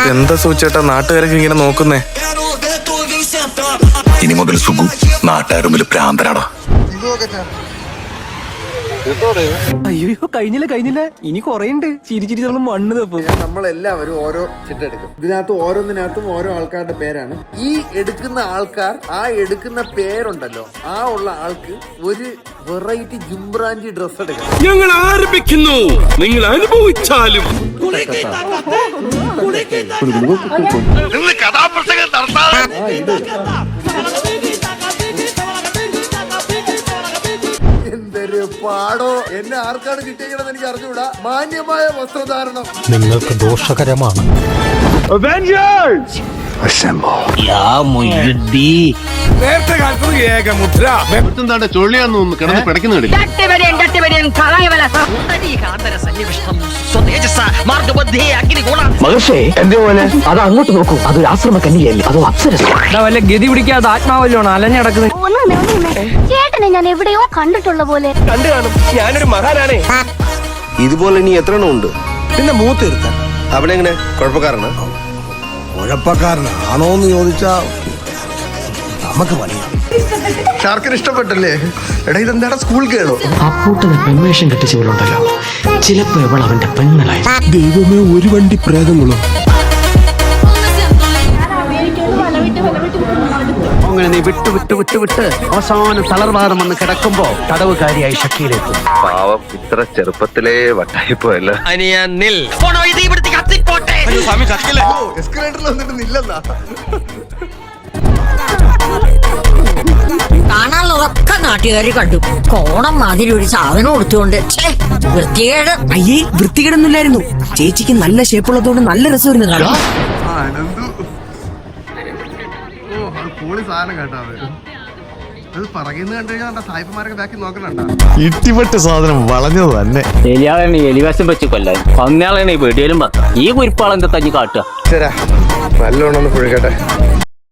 എന്താ സൂചേട്ടാ നാട്ടുകാരൊക്കെ ഇങ്ങനെ നോക്കുന്നേ? ഇനി മുതൽ സുഖു നാട്ടുകാരും പ്രാന്തനാടാ. അയ്യോ കഴിഞ്ഞില്ല ഇനി കൊറേണ്ട്. ചിരിച്ചിരി നമ്മൾ മണ്ണ് തപ്പും. നമ്മളെല്ലാവരും ഓരോ ചിട്ടെടുക്കും. ഇതിനകത്ത് ഓരോന്നിനകത്തും ഓരോ ആൾക്കാരുടെ പേരാണ്. ഈ എടുക്കുന്ന ആൾക്കാർ ആ എടുക്കുന്ന പേരുണ്ടല്ലോ, ആ ഉള്ള ആൾക്ക് ഒരു വെറൈറ്റി ജിംബ്രാഞ്ചി ഡ്രസ് എടുക്കണം. ഞങ്ങൾ ആരംഭിക്കുന്നു, നിങ്ങൾ അനുഭവിച്ചാലും. എന്തൊരു പാടോ! എന്നെ ആർക്കാണ് കിട്ടിയെന്ന് എനിക്ക് അറിഞ്ഞുകൂടാ. മാന്യമായ വസ്ത്രധാരണം നിങ്ങൾക്ക് ദോഷകരമാണ്. നേരത്തെ കാലത്ത് ഏകമുദ്ര ചൊള്ളിയാന്ന് കിടന്ന് പിടയ്ക്കുന്നില്ല. മഹർഷേ എന്റെ പോലെ അത് അങ്ങോട്ട് നോക്കൂ. അതൊരു ആശ്രമ കന്യകയല്ലേ, അതോ അപ്സരസ്? വല്ല ഗതി പിടിക്കാതെ ആത്മാവല്ലോ അലഞ്ഞടക്കുന്നത്. ചേട്ടനെ ഞാൻ എവിടെയോ കണ്ടിട്ടുള്ള പോലെ. കണ്ടു കാണും, ഞാനൊരു മഹാനാണേ. ഇതുപോലെ ഇനി എത്ര എണ്ണം ഉണ്ട്? പിന്നെ മൂത്ത് തീർക്കാൻ അവിടെ എങ്ങനെ കുഴപ്പക്കാരനാ? കുഴപ്പക്കാരനാണോന്ന് ചോദിച്ചാ നമുക്ക് പണിയാം. ഷാർക്കിന് ഇഷ്ടപ്പെട്ടല്ലേ? എടാ ഇതെന്താടാ സ്കൂൾ കേളോ? അപ്പൂട്ടനെ പെൺവേഷം കെട്ടിച്ചവളുണ്ടല്ലോ, ചിലപ്പോ ഇവൾ അവന്റെ പെങ്ങളായി. ദൈവമേ, ഒരു വണ്ടി പ്രേതങ്ങളോ? അങ്ങനെ നീ വിട്ട് അവസാനം തളർവാദം വന്ന് കിടക്കുമ്പോ തടവുകാരിയായി ഷക്കീലെത്തും. പാവം ഇത്ര ചെറുപ്പത്തിലേ വട്ടായിപ്പോയല്ലോ. എസ്കലേറ്ററിൽ വന്നിട്ട് നില്ലെന്നാ. കാണാനുള്ളതൊക്കെ നാട്ടുകാര് കണ്ടു. കോണം മാതിരി ഒരു സാധനം കൊടുത്തുകൊണ്ട് വൃത്തികേട്. അയ്യേ, വൃത്തികേടൊന്നുമില്ലായിരുന്നു. ചേച്ചിക്ക് നല്ല ഷേപ്പുള്ളതുകൊണ്ട് നല്ല രസമായിരുന്നു കാണാൻ. സാധനം കേട്ടോ അത് പറയുന്നത് കണ്ടു കഴിഞ്ഞാൽ സായിപ്പന്മാരൊക്കെ ബാക്കി നോക്കണുണ്ടോ? ഇട്ടിപ്പെട്ട് സാധനം വളഞ്ഞത് തന്നെ. എലിയാളാണ് എലിവാസം വെച്ച് കൊല്ലാൻ, കൊന്നയാളാണ് വെടിയിലും ഈ കുരിപ്പാളെന്താ തഞ്ഞി കാട്ടുക. നല്ലോണം ഒന്ന് പുഴുകട്ടെ.